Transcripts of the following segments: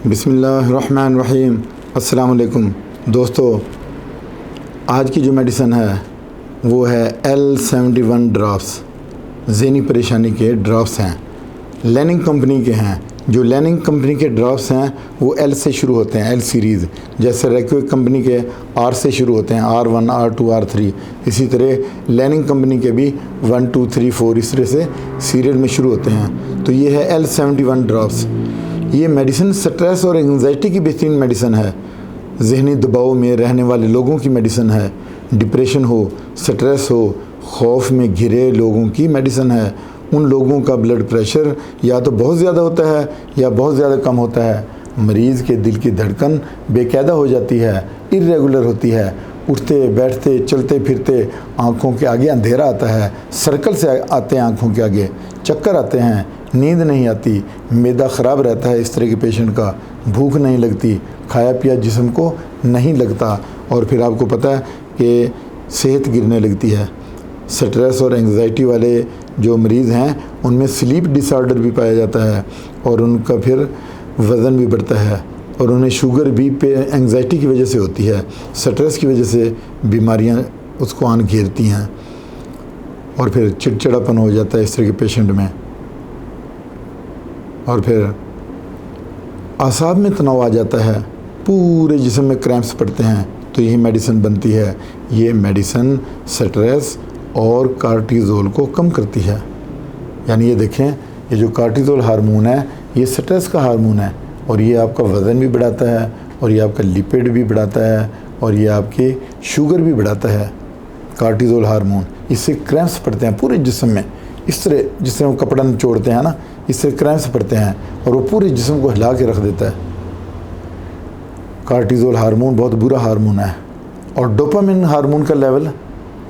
بسم اللہ الرحمن الرحیم۔ السلام علیکم دوستو، آج کی جو میڈیسن ہے وہ ہے L71 ڈراپس۔ ذہنی پریشانی کے ڈراپس ہیں، لیننگ کمپنی کے ہیں۔ جو لیننگ کمپنی کے ڈراپس ہیں وہ L سے شروع ہوتے ہیں، L سیریز، جیسے ریکویک کمپنی کے R سے شروع ہوتے ہیں، R1 R2 R3۔ اسی طرح لیننگ کمپنی کے بھی 1 2 3 4 اس طرح سے سیریل میں شروع ہوتے ہیں۔ تو یہ ہے L71 ڈراپس۔ یہ میڈیسن سٹریس اور انگزائٹی کی بہترین میڈیسن ہے۔ ذہنی دباؤ میں رہنے والے لوگوں کی میڈیسن ہے۔ ڈپریشن ہو، سٹریس ہو، خوف میں گھرے لوگوں کی میڈیسن ہے۔ ان لوگوں کا بلڈ پریشر یا تو بہت زیادہ ہوتا ہے یا بہت زیادہ کم ہوتا ہے۔ مریض کے دل کی دھڑکن بے قاعدہ ہو جاتی ہے، irregular ہوتی ہے۔ اٹھتے بیٹھتے چلتے پھرتے آنکھوں کے آگے اندھیرا آتا ہے، سرکل سے آتے ہیں آنکھوں کے آگے، چکر آتے ہیں، نیند نہیں آتی، معدہ خراب رہتا ہے اس طرح کے پیشنٹ کا، بھوک نہیں لگتی، کھایا پیا جسم کو نہیں لگتا، اور پھر آپ کو پتہ ہے کہ صحت گرنے لگتی ہے۔ سٹریس اور انگزائٹی والے جو مریض ہیں ان میں سلیپ ڈس آرڈر بھی پایا جاتا ہے، اور ان کا پھر وزن بھی بڑھتا ہے، اور انہیں شوگر بھی انگزائٹی کی وجہ سے ہوتی ہے، سٹریس کی وجہ سے بیماریاں اس کو آن گھیرتی ہیں، اور پھر چڑچڑاپن ہو جاتا ہے اس طرح کے پیشنٹ میں، اور پھر اعصاب میں تناؤ آ جاتا ہے، پورے جسم میں کریمپس پڑتے ہیں۔ تو یہی میڈیسن بنتی ہے۔ یہ میڈیسن سٹریس اور کارٹیزول کو کم کرتی ہے۔ یعنی یہ دیکھیں، یہ جو کارٹیزول ہارمون ہے یہ سٹریس کا ہارمون ہے، اور یہ آپ کا وزن بھی بڑھاتا ہے، اور یہ آپ کا لیپڈ بھی بڑھاتا ہے، اور یہ آپ کی شوگر بھی بڑھاتا ہے۔ کارٹیزول ہارمون، اس سے کریمپس پڑتے ہیں پورے جسم میں، اس طرح جس طرح وہ کپڑا نچوڑتے ہیں نا، اس سے کریمپس پڑتے ہیں، اور وہ پورے جسم کو ہلا کے رکھ دیتا ہے۔ کارٹیزول ہارمون بہت برا ہارمون ہے، اور ڈوپامن ہارمون کا لیول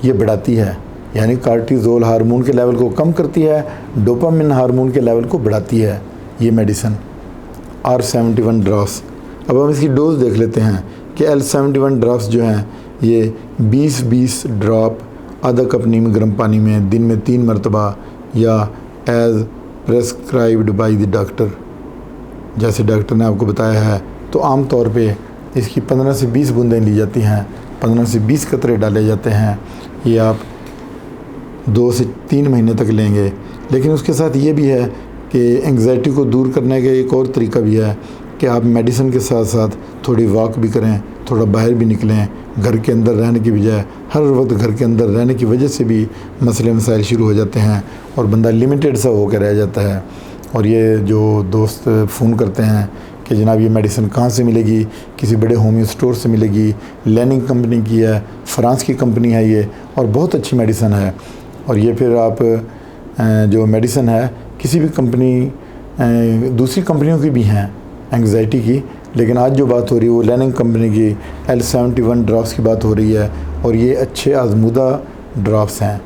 یہ بڑھاتی ہے۔ یعنی کارٹیزول ہارمون کے لیول کو کم کرتی ہے، ڈوپامن ہارمون کے لیول کو بڑھاتی ہے یہ میڈیسن R71 ڈراپس۔ اب ہم اس کی ڈوز دیکھ لیتے ہیں کہ L71 ڈراپس جو ہیں یہ 20 ڈراپ آدھا کپ نیم گرم پانی میں دن میں 3 مرتبہ، یا ایز پریسکرائبڈ بائی دی ڈاکٹر، جیسے ڈاکٹر نے آپ کو بتایا ہے۔ تو عام طور پہ اس کی 15 سے 20 بوندیں لی جاتی ہیں، 15 سے 20 قطرے ڈالے جاتے ہیں۔ یہ آپ 2 سے 3 مہینے تک لیں گے۔ لیکن اس کے ساتھ یہ بھی ہے کہ انگزائٹی کو دور کرنے کا ایک اور طریقہ بھی ہے کہ آپ میڈیسن کے ساتھ ساتھ تھوڑی واک بھی کریں، تھوڑا باہر بھی نکلیں۔ گھر کے اندر رہنے کی بجائے ہر وقت گھر کے اندر رہنے کی وجہ سے بھی مسئلے مسائل شروع ہو جاتے ہیں، اور بندہ لمیٹڈ سا ہو کے رہ جاتا ہے۔ اور یہ جو دوست فون کرتے ہیں کہ جناب یہ میڈیسن کہاں سے ملے گی، کسی بڑے ہومیو اسٹور سے ملے گی، لیننگ کمپنی کی ہے، فرانس کی کمپنی ہے یہ، اور بہت اچھی میڈیسن ہے۔ اور یہ پھر آپ جو میڈیسن ہے کسی بھی کمپنی، دوسری کمپنیوں کی بھی ہیں انگزائٹی کی، لیکن آج جو بات ہو رہی ہے وہ لیننگ کمپنی کی L71 ڈراپس کی بات ہو رہی ہے، اور یہ اچھے آزمودہ ڈراپس ہیں۔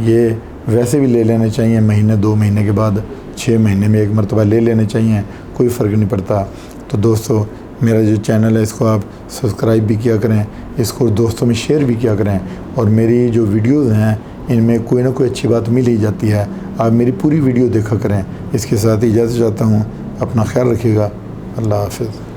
یہ ویسے بھی لے لینے چاہیے مہینے 2 مہینے کے بعد، 6 مہینے میں 1 مرتبہ لے لینے چاہیے، کوئی فرق نہیں پڑتا۔ تو دوستو، میرا جو چینل ہے اس کو آپ سبسکرائب بھی کیا کریں، اس کو دوستوں میں شیئر بھی کیا کریں، اور میری جو ویڈیوز ہیں ان میں کوئی نہ کوئی اچھی بات مل ہی جاتی ہے، آپ میری پوری ویڈیو دیکھا کریں۔ اس کے ساتھ اجازت چاہتا ہوں، اپنا خیال رکھیے گا، اللہ حافظ۔